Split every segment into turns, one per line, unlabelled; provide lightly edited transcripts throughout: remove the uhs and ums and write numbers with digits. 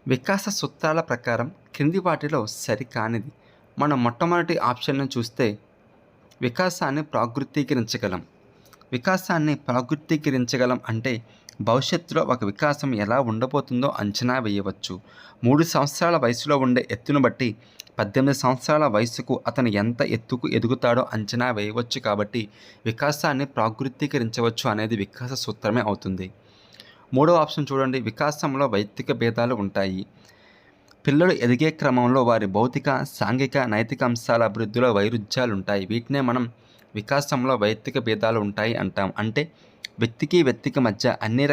వికాస సూత్రాల ప్రకారం క్రింది వాటిలో సరికానిది. మనం మొట్టమొదటి ఆప్షన్‌ను చూస్తే వికాసాన్ని ప్రాగ్గుత్తీకరించగలం. వికాసాన్ని ప్రాగ్గుత్తీకరించగలం అంటే భవిష్యత్తులో ఒక వికాసం ఎలా ఉండబోతుందో అంచనా వేయవచ్చు. 3 సంవత్సరాల వయసులో ఉండే ఎత్తును బట్టి 18 సంవత్సరాల వయసుకు అతను ఎంత ఎత్తుకు ఎదుగుతాడో అంచనా వేయవచ్చు. కాబట్టి వికాసాన్ని ప్రాగ్గుత్తీకరించవచ్చు అనేది వికాస సూత్రమే అవుతుంది. మూడవ ఆప్షన్ చూడండి. వికాసంలో వైయక్తిక భేదాలు ఉంటాయి. పిల్లలు ఎదిగే క్రమంలో వారి భౌతిక, సాంఘిక, నైతిక అంశాల అభివృద్ధిలో వైరుధ్యాలుంటాయి. వీటినే మనం వికాసంలో వైయక్తిక భేదాలు ఉంటాయి అంటాం. అంటే వ్యక్తికి మధ్య అన్ని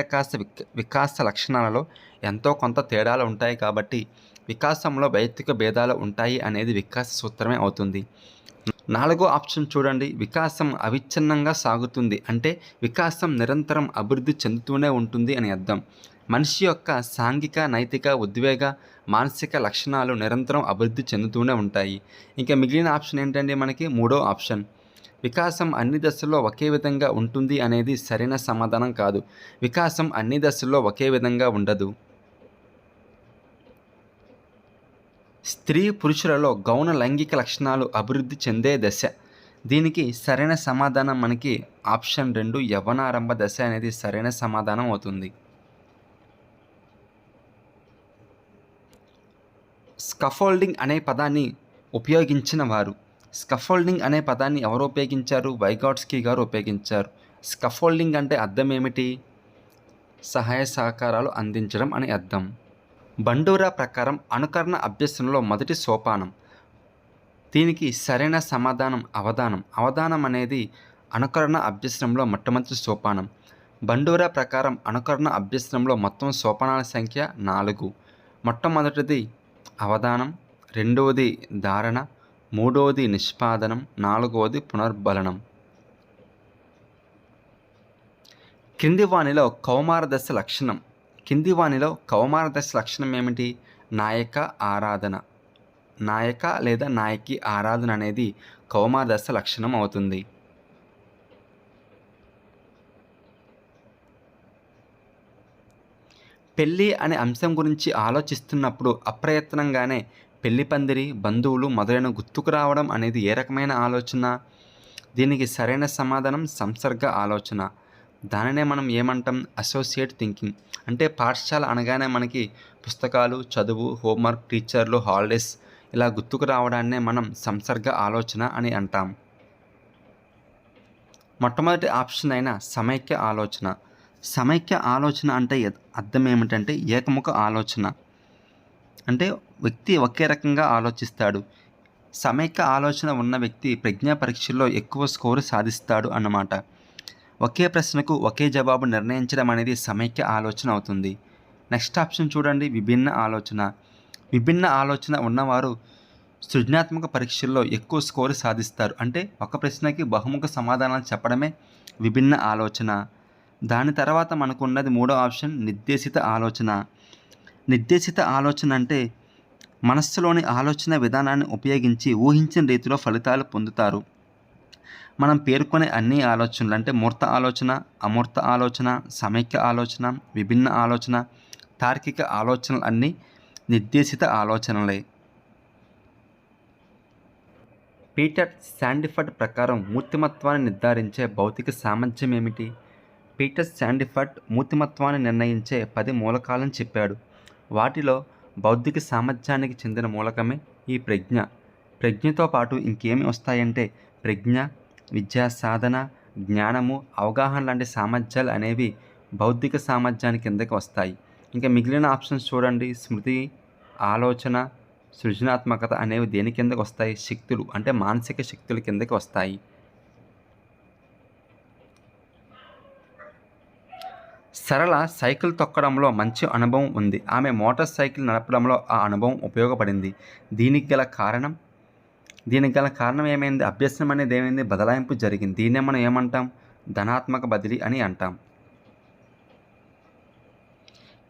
వికాస లక్షణాలలో ఎంతో కొంత తేడాలు ఉంటాయి. కాబట్టి వికాసంలో వైయక్తిక భేదాలు ఉంటాయి అనేది వికాస సూత్రమే అవుతుంది. నాలుగో ఆప్షన్ చూడండి. వికాసం అవిచ్ఛిన్నంగా సాగుతుంది. అంటే వికాసం నిరంతరం అభివృద్ధి చెందుతూనే ఉంటుంది అని అర్థం. మనిషి యొక్క సాంఘిక, నైతిక, ఉద్వేగ, మానసిక లక్షణాలు నిరంతరం అభివృద్ధి చెందుతూనే ఉంటాయి. ఇంకా మిగిలిన ఆప్షన్ ఏంటంటే మనకి మూడో ఆప్షన్. వికాసం అన్ని దశల్లో ఒకే విధంగా ఉంటుంది అనేది సరైన సమాధానం కాదు. వికాసం అన్ని దశల్లో ఒకే విధంగా ఉండదు. స్త్రీ పురుషులలో గౌణ లైంగిక లక్షణాలు అభివృద్ధి చెందే దశ. దీనికి సరైన సమాధానం మనకి ఆప్షన్ 2 యవ్వనారంభ దశ అనేది సరైన సమాధానం అవుతుంది. స్కఫోల్డింగ్ అనే పదాన్ని ఉపయోగించిన వారు. స్కఫోల్డింగ్ అనే పదాన్ని ఎవరు ఉపయోగించారు? వైగాట్స్కీ గారు ఉపయోగించారు. స్కఫోల్డింగ్ అంటే అర్థం ఏమిటి? సహాయ సహకారాలు అందించడం అని అర్థం. బండూరా ప్రకారం అనుకరణ అభ్యసనలో మొదటి సోపానం. దీనికి సరైన సమాధానం అవధానం. అవధానం అనేది అనుకరణ అభ్యసనంలో మొట్టమొదటి సోపానం. బండూరా ప్రకారం అనుకరణ అభ్యసనంలో మొత్తం సోపానాల సంఖ్య 4. మొట్టమొదటిది అవధానం, రెండవది ధారణ, మూడవది నిష్పాదనం, నాలుగవది పునర్బలనం. కింది వానిలో కౌమార దశ లక్షణం. కింది వానిలో కౌమార దశ లక్షణం ఏమిటి? నాయక ఆరాధన. నాయక లేదా నాయకి ఆరాధన అనేది కౌమార దశ లక్షణం అవుతుంది. పెళ్ళి అనే అంశం గురించి ఆలోచిస్తున్నప్పుడు అప్రయత్నంగానే పెళ్లి పందిరి, బంధువులు మొదలైన గుర్తుకు రావడం అనేది ఏ రకమైన ఆలోచన? దీనికి సరైన సమాధానం సంసర్గ ఆలోచన. దానినే మనం ఏమంటాం? Associate thinking. అంటే పాఠశాల అనగానే మనకి పుస్తకాలు, చదువు, హోంవర్క్, టీచర్లు, హాలిడేస్ ఇలా గుర్తుకు రావడాన్నే మనం సంసర్గ ఆలోచన అని అంటాం. మొట్టమొదటి ఆప్షన్ అయిన సమైక్య ఆలోచన. సమైక్య ఆలోచన అంటే అర్థం ఏమిటంటే ఏకముఖ ఆలోచన. అంటే వ్యక్తి ఒకే రకంగా ఆలోచిస్తాడు. సమైక్య ఆలోచన ఉన్న వ్యక్తి ప్రజ్ఞా పరీక్షల్లో ఎక్కువ స్కోరు సాధిస్తాడు అన్నమాట. ఒకే ప్రశ్నకు ఒకే జవాబు నిర్ణయించడం అనేది సమైక్య ఆలోచన అవుతుంది. నెక్స్ట్ ఆప్షన్ చూడండి. విభిన్న ఆలోచన. విభిన్న ఆలోచన ఉన్నవారు సృజనాత్మక పరీక్షల్లో ఎక్కువ స్కోరు సాధిస్తారు. అంటే ఒక ప్రశ్నకి బహుముఖ సమాధానాలు చెప్పడమే విభిన్న ఆలోచన. దాని తర్వాత మనకు ఉన్నది మూడో ఆప్షన్ నిర్దేశిత ఆలోచన. నిర్దేశిత ఆలోచన అంటే మనస్సులోని ఆలోచన విధానాన్ని ఉపయోగించి ఊహించిన రీతిలో ఫలితాలు పొందుతారు. మనం పేర్కొనే అన్ని ఆలోచనలు అంటే మూర్త ఆలోచన, అమూర్త ఆలోచన, సమైక్య ఆలోచన, విభిన్న ఆలోచన, తార్కిక ఆలోచనలు అన్నీ నిర్దేశిత ఆలోచనలే. పీటర్ శాండిఫర్డ్ ప్రకారం మూర్తిమత్వాన్ని నిర్ధారించే భౌతిక సామర్థ్యం ఏమిటి? పీటర్ శాండిఫర్డ్ మూర్తిమత్వాన్ని నిర్ణయించే 10 మూలకాలను చెప్పాడు. వాటిలో బౌద్ధిక సామర్థ్యానికి చెందిన మూలకమే ఈ ప్రజ్ఞ. ప్రజ్ఞతో పాటు ఇంకేమి వస్తాయంటే ప్రజ్ఞ, విద్యా సాధన, జ్ఞానము, అవగాహన లాంటి సామర్థ్యాలు అనేవి బౌద్ధిక సామర్థ్యాన్ని కిందకి వస్తాయి. ఇంకా మిగిలిన ఆప్షన్స్ చూడండి. స్మృతి, ఆలోచన, సృజనాత్మకత అనేవి దేని కిందకి వస్తాయి? శక్తులు అంటే మానసిక శక్తుల కిందకి వస్తాయి. సరళ సైకిల్ తొక్కడంలో మంచి అనుభవం ఉంది. ఆమె మోటార్ సైకిల్ నడపడంలో ఆ అనుభవం ఉపయోగపడింది. దీనికి గల కారణం ఏమైంది? అభ్యసనం అనేది ఏమైంది? బదలాయింపు జరిగింది. దీన్నే మనం ఏమంటాం? ధనాత్మక బదిలీ అని అంటాం.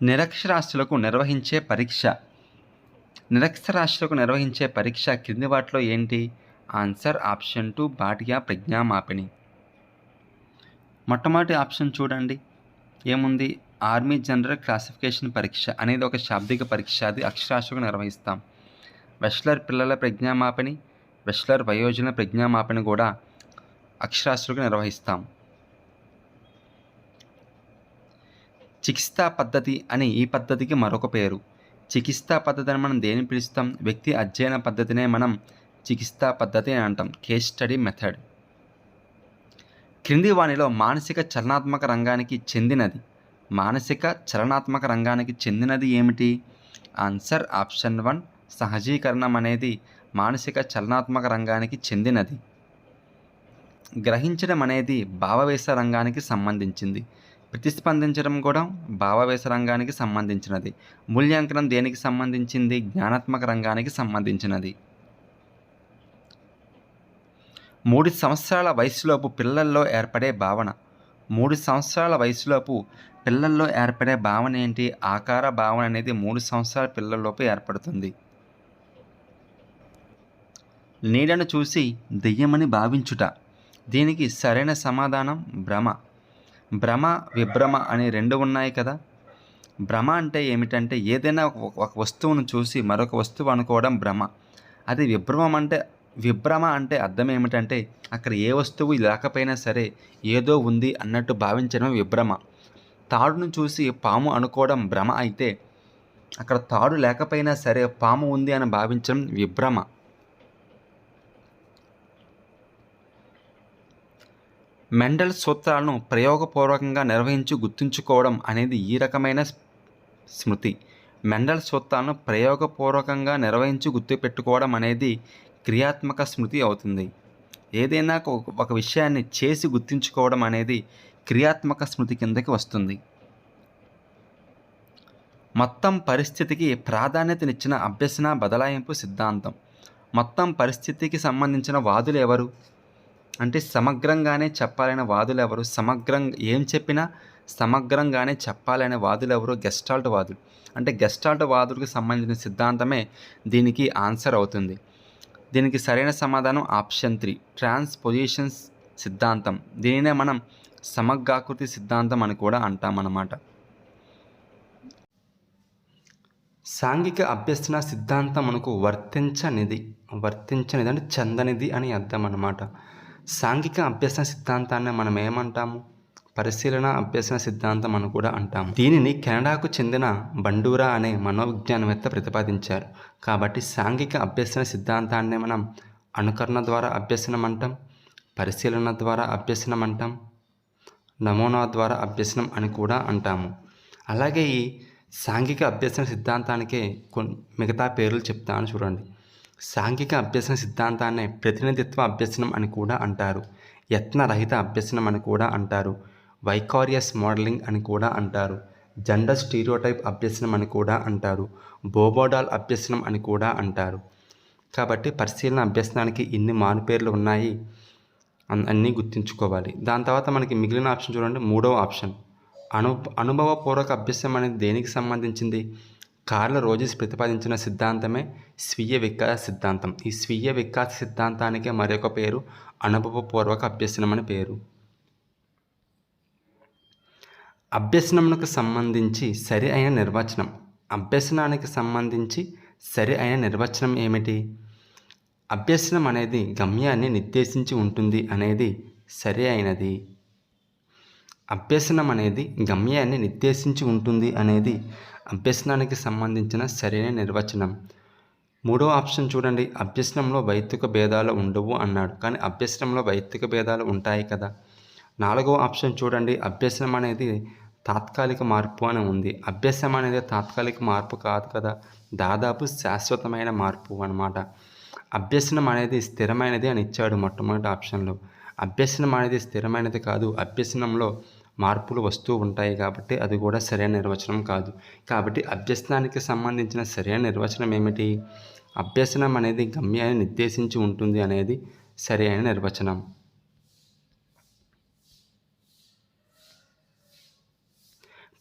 నిరక్షరాస్యులకు నిర్వహించే పరీక్ష. నిరక్షరాస్యులకు నిర్వహించే పరీక్ష క్రింది వాటిలో ఏంటి? ఆన్సర్ ఆప్షన్ 2 బాటియా ప్రజ్ఞామాపిని. మొట్టమొదటి ఆప్షన్ చూడండి. ఏముంది? ఆర్మీ జనరల్ క్లాసిఫికేషన్ పరీక్ష అనేది ఒక శాబ్దిక పరీక్ష. అది అక్షరాస్యతగా నిర్వహిస్తాం. వెస్లర్ పిల్లల ప్రజ్ఞామాపిని, వెస్లర్ వయోజన ప్రజ్ఞామాపిని కూడా అక్షరాస్యతగా నిర్వహిస్తాం. చికిత్సా పద్ధతి అని ఈ పద్ధతికి మరొక పేరు. చికిత్సా పద్ధతి అని మనం దేని పిలుస్తాం? వ్యక్తి అధ్యయన పద్ధతినే మనం చికిత్సా పద్ధతి అని అంటాం. Case study method. క్రింది వానిలో మానసిక చలనాత్మక రంగానికి చెందినది ఏమిటి? ఆన్సర్ ఆప్షన్ 1 సహజీకరణం అనేది మానసిక చలనాత్మక రంగానికి చెందినది. గ్రహించడం అనేది భావవేశ రంగానికి సంబంధించింది. ప్రతిస్పందించడం కూడా భావవేశ రంగానికి సంబంధించినది. మూల్యాంకనం దేనికి సంబంధించింది? జ్ఞానాత్మక రంగానికి సంబంధించినది. 3 సంవత్సరాల వయసులోపు పిల్లల్లో ఏర్పడే భావన. 3 సంవత్సరాల వయసులోపు పిల్లల్లో ఏర్పడే భావన ఏంటి? ఆకార భావన అనేది 3 సంవత్సరాల పిల్లల్లోపు ఏర్పడుతుంది. నీడను చూసి దెయ్యమని భావించుట. దీనికి సరైన సమాధానం భ్రమ. భ్రమ, విభ్రమ అనే 2 ఉన్నాయి కదా. భ్రమ అంటే ఏమిటంటే ఏదైనా ఒక వస్తువును చూసి మరొక వస్తువు అనుకోవడం భ్రమ. అది విభ్రమ అంటే అర్థం ఏమిటంటే అక్కడ ఏ వస్తువు లేకపోయినా సరే ఏదో ఉంది అన్నట్టు భావించడం విభ్రమ. తాడును చూసి పాము అనుకోవడం భ్రమ అయితే అక్కడ తాడు లేకపోయినా సరే పాము ఉంది అని భావించడం విభ్రమ. మెండల్ సూత్రాలను ప్రయోగపూర్వకంగా నిర్వహించి గుర్తుంచుకోవడం అనేది ఈ రకమైన స్మృతి. మెండల్ సూత్రాలను ప్రయోగపూర్వకంగా నిర్వహించి గుర్తుపెట్టుకోవడం అనేది క్రియాత్మక స్మృతి అవుతుంది. ఏదైనా ఒక విషయాన్ని చేసి గుర్తుంచుకోవడం అనేది క్రియాత్మక స్మృతి కిందకి వస్తుంది. మొత్తం పరిస్థితికి ప్రాధాన్యతనిచ్చిన అభ్యసన బదలాయింపు సిద్ధాంతం. మొత్తం పరిస్థితికి సంబంధించిన వాదులు ఎవరు అంటే సమగ్రంగానే చెప్పాలనే వాదులు ఎవరు? ఏం చెప్పినా సమగ్రంగానే చెప్పాలనే వాదులు ఎవరు? గెస్టాల్ట్ వాదులు. అంటే గెస్టాల్ట్ వాదులకు సంబంధించిన సిద్ధాంతమే దీనికి ఆన్సర్ అవుతుంది. దీనికి సరైన సమాధానం ఆప్షన్ 3 ట్రాన్స్పోజిషన్ సిద్ధాంతం. దీనినే మనం సమగ్రాకృతి సిద్ధాంతం అని కూడా అంటామన్నమాట. సాంఘిక అభ్యసన సిద్ధాంతం మనకు వర్తించనిది అంటే చెందనిది అని అర్థం అన్నమాట. సాంఘిక అభ్యసన సిద్ధాంతాన్ని మనం ఏమంటాము? పరిశీలన అభ్యసన సిద్ధాంతం అని కూడా అంటాము. దీనిని కెనడాకు చెందిన బండూరా అనే మనోవిజ్ఞానవేత్త ప్రతిపాదించారు. కాబట్టి సాంఘిక అభ్యసన సిద్ధాంతాన్ని మనం అనుకరణ ద్వారా అభ్యసనం అంటాం, పరిశీలన ద్వారా అభ్యసనం అంటాం, నమూనా ద్వారా అభ్యసనం అని కూడా అంటాము. అలాగే ఈ సాంఘిక అభ్యసన సిద్ధాంతానికే మిగతా పేర్లు చెప్తాను చూడండి. సాంఘిక అభ్యసన సిద్ధాంతాన్ని ప్రతినిధిత్వ అభ్యసనం అని కూడా అంటారు, యత్నరహిత అభ్యసనం అని కూడా అంటారు, వైకారియస్ మోడలింగ్ అని కూడా అంటారు, జెండర్ స్టీరియోటైప్ అభ్యసనం అని కూడా అంటారు, బోబోడాల్ అభ్యసనం అని కూడా అంటారు. కాబట్టి పరిశీలన అభ్యసనానికి ఇన్ని మారుపేర్లు ఉన్నాయి, అన్నీ గుర్తుంచుకోవాలి. దాని తర్వాత మనకి మిగిలిన ఆప్షన్ చూడండి. 3వ ఆప్షన్ అనుభవపూర్వక అభ్యసనం అనేది దేనికి సంబంధించింది? కార్ల్ రోజెస్ ప్రతిపాదించిన సిద్ధాంతమే స్వీయ వికాస సిద్ధాంతం. ఈ స్వీయ వికాస సిద్ధాంతానికే మరొక పేరు అనుభవపూర్వక అభ్యసనం అని పేరు. అభ్యసనమునకు సంబంధించి సరి అయిన నిర్వచనం. అభ్యసనానికి సంబంధించి సరి అయిన నిర్వచనం ఏమిటి? అభ్యసనం అనేది గమ్యాన్ని నిర్దేశించి ఉంటుంది అనేది సరి అయినది. అభ్యసనం అనేది గమ్యాన్ని నిర్దేశించి ఉంటుంది అనేది అభ్యసనానికి సంబంధించిన సరైన నిర్వచనం. 3వ ఆప్షన్ చూడండి. అభ్యసనంలో వైయక్తిక భేదాలు ఉండవు అన్నాడు, కానీ అభ్యసనంలో వైయక్తిక భేదాలు ఉంటాయి కదా. 4వ ఆప్షన్ చూడండి. అభ్యసనం అనేది తాత్కాలిక మార్పు అని ఉంది. అభ్యసనం అనేది తాత్కాలిక మార్పు కాదు కదా, దాదాపు శాశ్వతమైన మార్పు అన్నమాట. అభ్యసనం అనేది స్థిరమైనది అని ఇచ్చాడు మొట్టమొదటి ఆప్షన్లో. అభ్యసనం అనేది స్థిరమైనది కాదు, అభ్యసనంలో మార్పులు వస్తూ ఉంటాయి కాబట్టి అది కూడా సరైన నిర్వచనం కాదు. కాబట్టి అభ్యసనానికి సంబంధించిన సరైన నిర్వచనం ఏమిటి? అభ్యసనం అనేది గమ్యాన్ని నిర్దేశించి ఉంటుంది అనేది సరైన నిర్వచనం.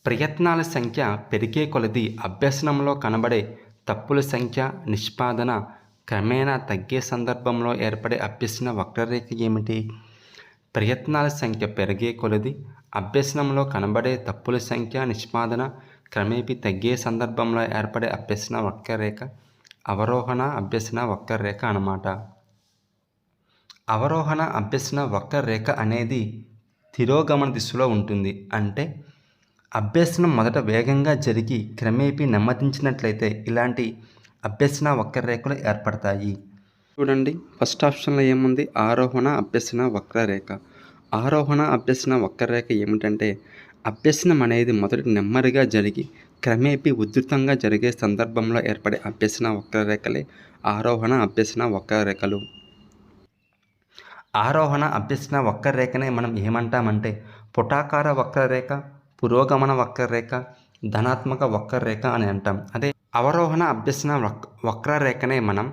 ప్రయత్నాల సంఖ్య పెరిగే కొలది అభ్యసనంలో కనబడే తప్పుల సంఖ్య నిష్పాదన క్రమేణా తగ్గే సందర్భంలో ఏర్పడే అభ్యసన వక్రరేఖ ఏమిటి? ప్రయత్నాల సంఖ్య పెరిగే కొలది అభ్యసనంలో కనబడే తప్పుల సంఖ్య నిష్పాదన క్రమేపీ తగ్గే సందర్భంలో ఏర్పడే అభ్యసన వక్రరేఖ అవరోహణ అభ్యసన వక్రరేఖ అన్నమాట. అవరోహణ అభ్యసన వక్రరేఖ అనేది తిరోగమన దిశలో ఉంటుంది. అంటే అభ్యసనం మొదట వేగంగా జరిగి క్రమేపీ నెమ్మదించినట్లయితే ఇలాంటి అభ్యసన వక్రరేఖలు ఏర్పడతాయి. చూడండి, ఫస్ట్ ఆప్షన్లో ఏముంది? ఆరోహణ అభ్యసన వక్రరేఖ. ఆరోహణ అభ్యసన వక్రరేఖ ఏమిటంటే అభ్యసనం అనేది మొదట నెమ్మదిగా జరిగి క్రమేపీ ఉధృతంగా జరిగే సందర్భంలో ఏర్పడే అభ్యసన వక్రరేఖలే ఆరోహణ అభ్యసన వక్రరేఖలు. ఆరోహణ అభ్యసన వక్రరేఖనే మనం ఏమంటామంటే పుటాకార వక్రరేఖ, పురోగమన వక్రరేఖ, ధనాత్మక వక్రరేఖ అని అంటాం. అదే అవరోహణ అభ్యసన వక్రరేఖనే మనం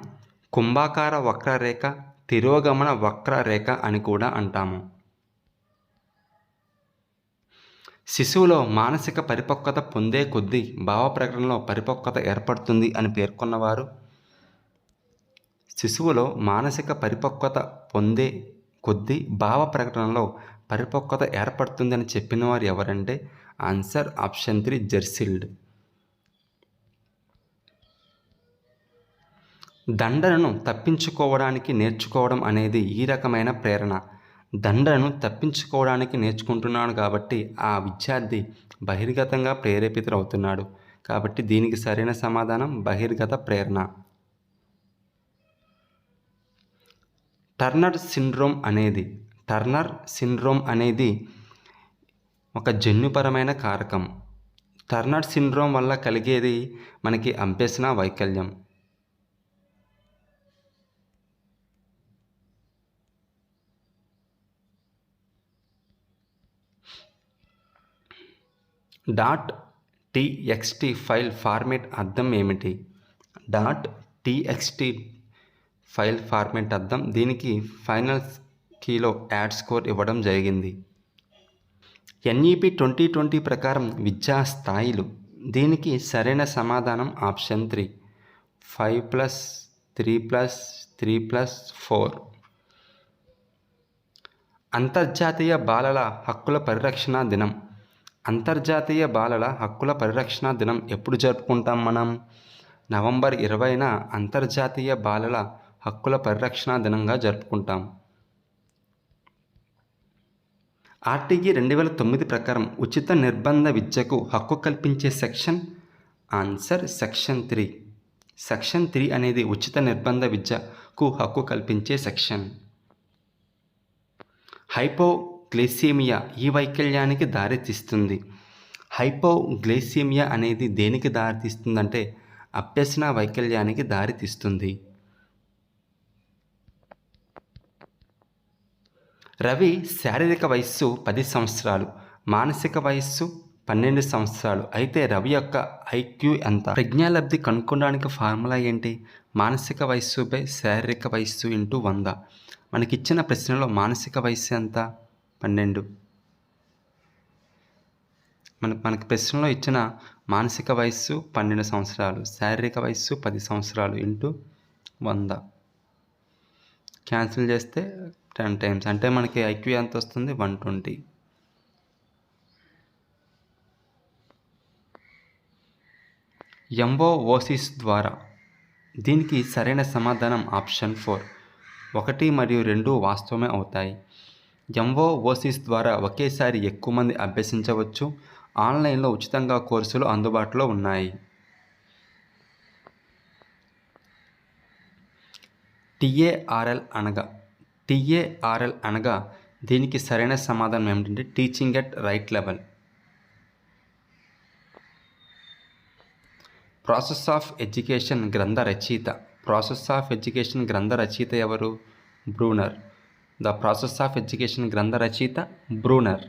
కుంభాకార వక్రరేఖ, తిరోగమన వక్రరేఖ అని కూడా అంటాము. శిశువులో మానసిక పరిపక్వత పొందే కొద్దీ భావ ప్రకటనలో పరిపక్వత ఏర్పడుతుంది అని పేర్కొన్నవారు. శిశువులో మానసిక పరిపక్వత పొందే కొద్దీ భావ ప్రకటనలో పరిపక్వత ఏర్పడుతుందని చెప్పినవారు ఎవరంటే ఆన్సర్ ఆప్షన్ 3 జెర్సిల్డ్. దండనను తప్పించుకోవడానికి నేర్చుకోవడం అనేది ఈ రకమైన ప్రేరణ. దండనను తప్పించుకోవడానికి నేర్చుకుంటున్నాడు కాబట్టి ఆ విద్యార్థి బహిర్గతంగా ప్రేరేపితులవుతున్నాడు. కాబట్టి దీనికి సరైన సమాధానం బహిర్గత ప్రేరణ. టర్నర్ సిండ్రోమ్ అనేది ఒక జన్యుపరమైన కారకం. టర్నర్ సిండ్రోమ్ వల్ల కలిగేది మనకి అభ్యసన వైకల్యం. .txt ఫైల్ ఫార్మేట్ అర్థం ఏమిటి? .txt ఫైల్ ఫార్మేట్ అర్థం దీనికి ఫైనల్ కీలో యాడ్ స్కోర్ ఇవ్వడం జరిగింది. NEP 2020 ప్రకారం విద్యా స్థాయిలు. దీనికి సరైన సమాధానం ఆప్షన్ 3 5+3+3+4. అంతర్జాతీయ బాలల హక్కుల పరిరక్షణ దినం. అంతర్జాతీయ బాలల హక్కుల పరిరక్షణ దినం ఎప్పుడు జరుపుకుంటాం మనం? నవంబర్ 20న అంతర్జాతీయ బాలల హక్కుల పరిరక్షణ దినంగా జరుపుకుంటాం. RTE 2009 ప్రకారం ఉచిత నిర్బంధ విద్యకు హక్కు కల్పించే సెక్షన్ ఆన్సర్ సెక్షన్ 3. సెక్షన్ 3 అనేది ఉచిత నిర్బంధ విద్యకు హక్కు కల్పించే సెక్షన్. హైపోగ్లైసీమియా ఈ వైకల్యానికి దారితీస్తుంది. హైపోగ్లైసీమియా అనేది దేనికి దారితీస్తుందంటే అభ్యసన వైకల్యానికి దారితీస్తుంది. రవి శారీరక వయస్సు 10 సంవత్సరాలు, మానసిక వయస్సు 12 సంవత్సరాలు. అయితే రవి యొక్క IQ ఎంత? ప్రజ్ఞాలబ్ధి కనుక్కోవడానికి ఫార్ములా ఏంటి? మానసిక వయస్సు బై శారీరక వయస్సు ఇంటూ 100. మనకిచ్చిన ప్రశ్నలో మానసిక వయస్సు ఎంత? 12. మనకి ప్రశ్నలో ఇచ్చిన మానసిక వయస్సు 12 సంవత్సరాలు, శారీరక వయస్సు 10 సంవత్సరాలు ఇంటూ 100. క్యాన్సిల్ చేస్తే 10 టైమ్స్ అంటే మనకి IQ ఎంత వస్తుంది? 120. ఎంఓఓసిస్ ద్వారా. దీనికి సరైన సమాధానం ఆప్షన్ 4 1 మరియు 2 వాస్తవమే అవుతాయి. ఎంఓఓసిస్ ద్వారా ఒకేసారి ఎక్కువ మంది అభ్యసించవచ్చు. ఆన్లైన్లో ఉచితంగా కోర్సులు అందుబాటులో ఉన్నాయి. TARL అనగా దీనికి సరైన సమాధానం ఏమిటంటే teaching at right level. Process of education గ్రంథ రచయిత ఎవరు? Bruner. The process of education గ్రంథ రచయిత బ్రూనర్.